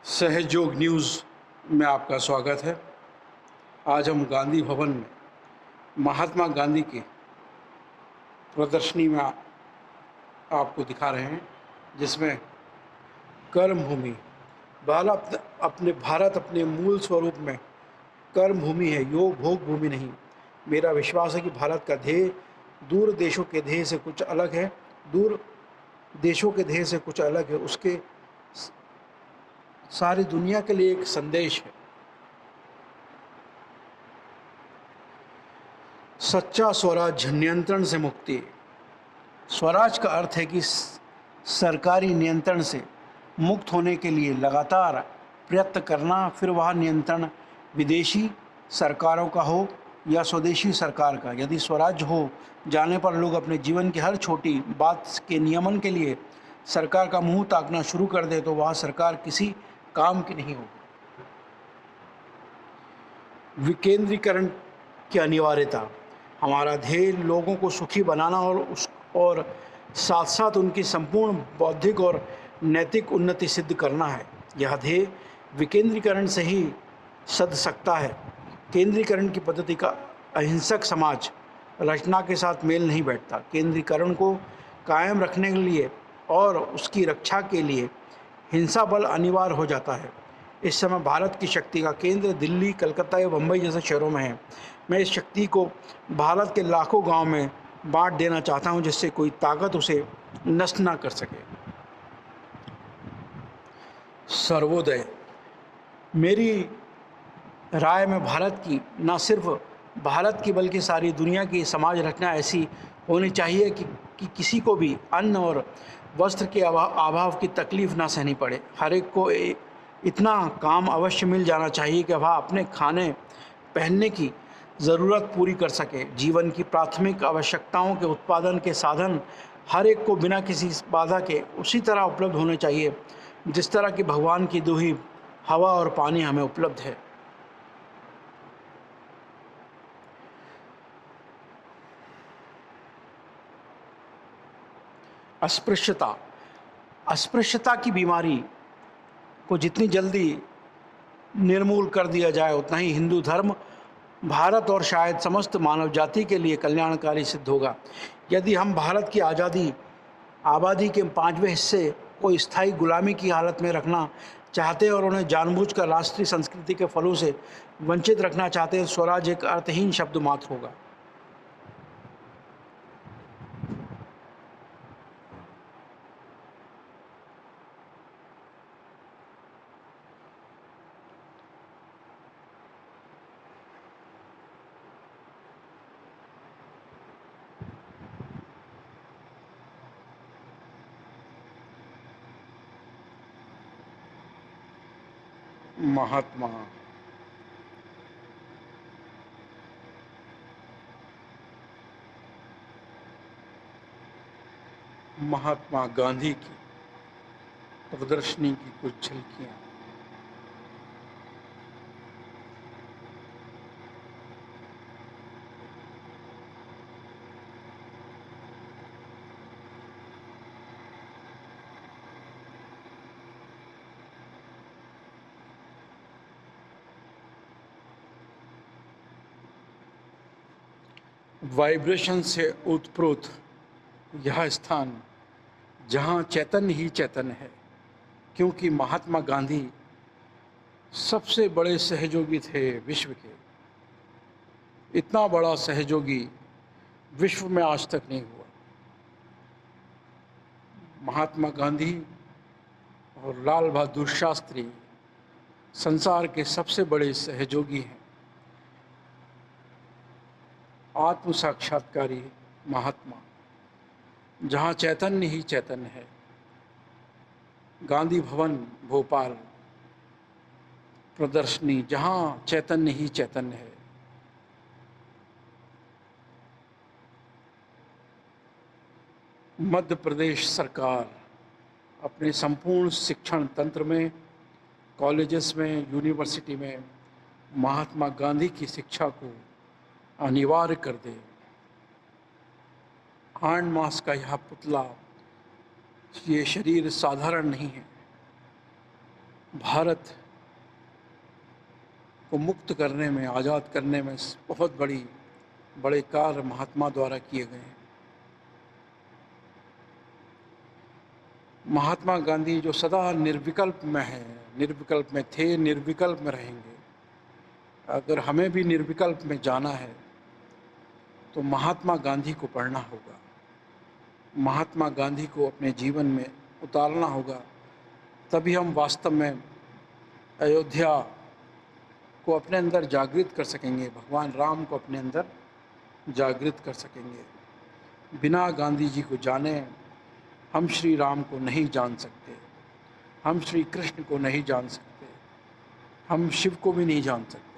सहयोग न्यूज़ में आपका स्वागत है। आज हम गांधी भवन में महात्मा गांधी की प्रदर्शनी में आपको दिखा रहे हैं, जिसमें कर्मभूमि भारत अपने मूल स्वरूप में कर्मभूमि है, योग भोग भूमि नहीं। मेरा विश्वास है कि भारत का ध्येय दूर देशों के ध्येय से कुछ अलग है, उसके सारी दुनिया के लिए एक संदेश है। सच्चा स्वराज नियंत्रण से मुक्ति। स्वराज का अर्थ है कि सरकारी नियंत्रण से मुक्त होने के लिए लगातार प्रयत्न करना, फिर वह नियंत्रण विदेशी सरकारों का हो या स्वदेशी सरकार का। यदि स्वराज हो जाने पर लोग अपने जीवन की हर छोटी बात के नियमन के लिए सरकार का मुंह ताकना शुरू कर दे, तो वह सरकार किसी काम की नहीं होगी। विकेंद्रीकरण की अनिवार्यता। हमारा ध्येय लोगों को सुखी बनाना और साथ साथ उनकी संपूर्ण बौद्धिक और नैतिक उन्नति सिद्ध करना है। यह ध्येय विकेंद्रीकरण से ही सध सकता है। केंद्रीकरण की पद्धति का अहिंसक समाज रचना के साथ मेल नहीं बैठता। केंद्रीकरण को कायम रखने के लिए और उसकी रक्षा के लिए हिंसा बल अनिवार्य हो जाता है। इस समय भारत की शक्ति का केंद्र दिल्ली, कलकत्ता या बम्बई जैसे शहरों में है। मैं इस शक्ति को भारत के लाखों गांव में बांट देना चाहता हूं, जिससे कोई ताकत उसे नष्ट ना कर सके। सर्वोदय। मेरी राय में भारत की, ना सिर्फ भारत की बल्कि सारी दुनिया की समाज रचना ऐसी होनी चाहिए कि किसी को भी अन्न और वस्त्र के अभाव की तकलीफ ना सहनी पड़े। हर एक को इतना काम अवश्य मिल जाना चाहिए कि वह अपने खाने पहनने की ज़रूरत पूरी कर सके। जीवन की प्राथमिक आवश्यकताओं के उत्पादन के साधन हर एक को बिना किसी बाधा के उसी तरह उपलब्ध होने चाहिए, जिस तरह की भगवान की दी हुई हवा और पानी हमें उपलब्ध है। अस्पृश्यता की बीमारी को जितनी जल्दी निर्मूल कर दिया जाए, उतना ही हिंदू धर्म, भारत और शायद समस्त मानव जाति के लिए कल्याणकारी सिद्ध होगा। यदि हम भारत की आबादी के 5वें हिस्से को स्थायी गुलामी की हालत में रखना चाहते हैं और उन्हें जानबूझकर राष्ट्रीय संस्कृति के फलों से वंचित रखना चाहते हैं, स्वराज एक अर्थहीन शब्द मात्र होगा। महात्मा गांधी की प्रदर्शनी की कुछ झलकियां। वाइब्रेशन से उत्प्रोत यह स्थान जहाँ चैतन्य ही चैतन्य है, क्योंकि महात्मा गांधी सबसे बड़े सहयोगी थे विश्व के। इतना बड़ा सहयोगी विश्व में आज तक नहीं हुआ। महात्मा गांधी और लाल बहादुर शास्त्री संसार के सबसे बड़े सहयोगी हैं। आत्म साक्षात्कारी महात्मा, जहाँ चैतन्य ही चैतन्य है। गांधी भवन भोपाल प्रदर्शनी, जहाँ चैतन्य ही चैतन्य है। मध्य प्रदेश सरकार अपने संपूर्ण शिक्षण तंत्र में, कॉलेजेस में, यूनिवर्सिटी में महात्मा गांधी की शिक्षा को अनिवार्य कर दे। आठ मास का यह पुतला, ये शरीर साधारण नहीं है। भारत को मुक्त करने में, आज़ाद करने में बहुत बड़े कार्य महात्मा द्वारा किए गए हैं। महात्मा गांधी जो सदा निर्विकल्प में हैं, निर्विकल्प में थे, निर्विकल्प में रहेंगे। अगर हमें भी निर्विकल्प में जाना है तो महात्मा गांधी को पढ़ना होगा, महात्मा गांधी को अपने जीवन में उतारना होगा, तभी हम वास्तव में अयोध्या को अपने अंदर जागृत कर सकेंगे, भगवान राम को अपने अंदर जागृत कर सकेंगे। बिना गांधी जी को जाने हम श्री राम को नहीं जान सकते, हम श्री कृष्ण को नहीं जान सकते, हम शिव को भी नहीं जान सकते।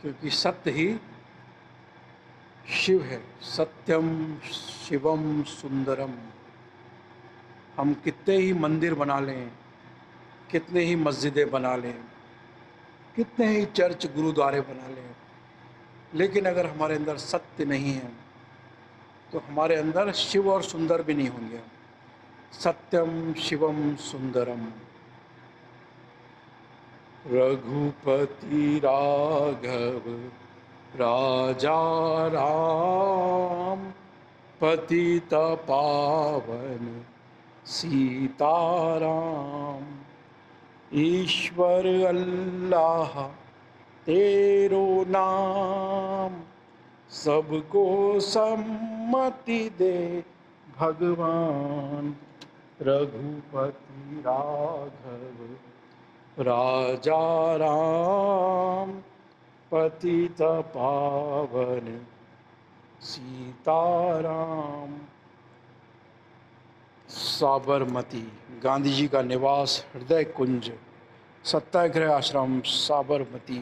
क्योंकि सत्य ही शिव है, सत्यम शिवम सुंदरम। हम कितने ही मंदिर बना लें, कितने ही मस्जिदें बना लें, कितने ही चर्च गुरुद्वारे बना लें, लेकिन अगर हमारे अंदर सत्य नहीं है तो हमारे अंदर शिव और सुंदर भी नहीं होंगे। सत्यम शिवम सुंदरम। रघुपति राघव राजा राम, पतित पावन सीताराम। ईश्वर अल्लाह तेरो नाम, सबको सम्मति दे भगवान। रघुपति राघव राजा राम, पतित पावन सीताराम। साबरमती, गांधी जी का निवास हृदय कुंज, सत्याग्रह आश्रम साबरमती,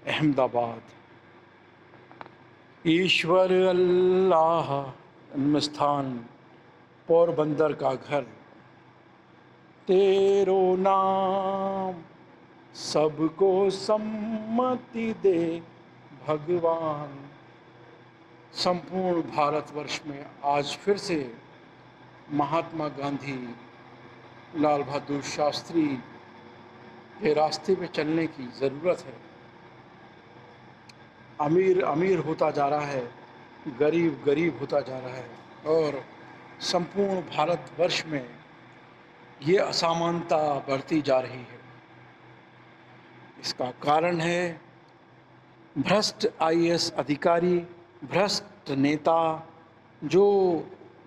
अहमदाबाद। ईश्वर अल्लाह जन्म स्थान पोरबंदर का घर। तेरो नाम सबको सम्मति दे भगवान। संपूर्ण भारतवर्ष में आज फिर से महात्मा गांधी, लाल बहादुर शास्त्री के रास्ते पे चलने की ज़रूरत है। अमीर अमीर होता जा रहा है, गरीब गरीब होता जा रहा है, और संपूर्ण भारतवर्ष में ये असमानता बढ़ती जा रही है। इसका कारण है भ्रष्ट आईएएस अधिकारी, भ्रष्ट नेता जो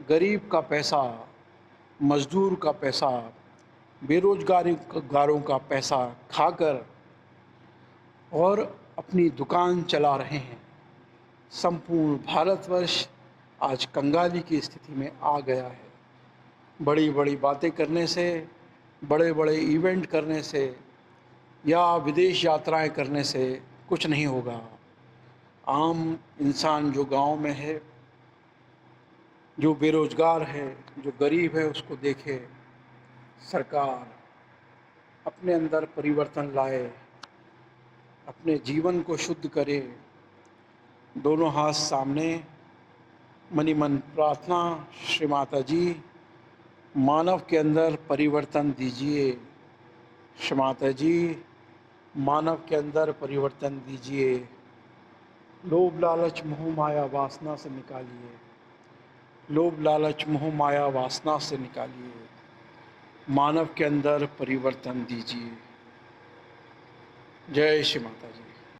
गरीब का पैसा, मजदूर का पैसा, बेरोजगारों का पैसा खाकर और अपनी दुकान चला रहे हैं। संपूर्ण भारतवर्ष आज कंगाली की स्थिति में आ गया है। बड़ी बड़ी बातें करने से, बड़े बड़े इवेंट करने से या विदेश यात्राएं करने से कुछ नहीं होगा। आम इंसान जो गांव में है, जो बेरोजगार है, जो गरीब है, उसको देखे। सरकार अपने अंदर परिवर्तन लाए, अपने जीवन को शुद्ध करे। दोनों हाथ सामने, मनी मन प्रार्थना, श्री माता जी मानव के अंदर परिवर्तन दीजिए। श्री माता जी मानव के अंदर परिवर्तन दीजिए। लोभ लालच मोह माया वासना से निकालिए, लोभ लालच मोह माया वासना से निकालिए। मानव के अंदर परिवर्तन दीजिए। जय श्री माता जी।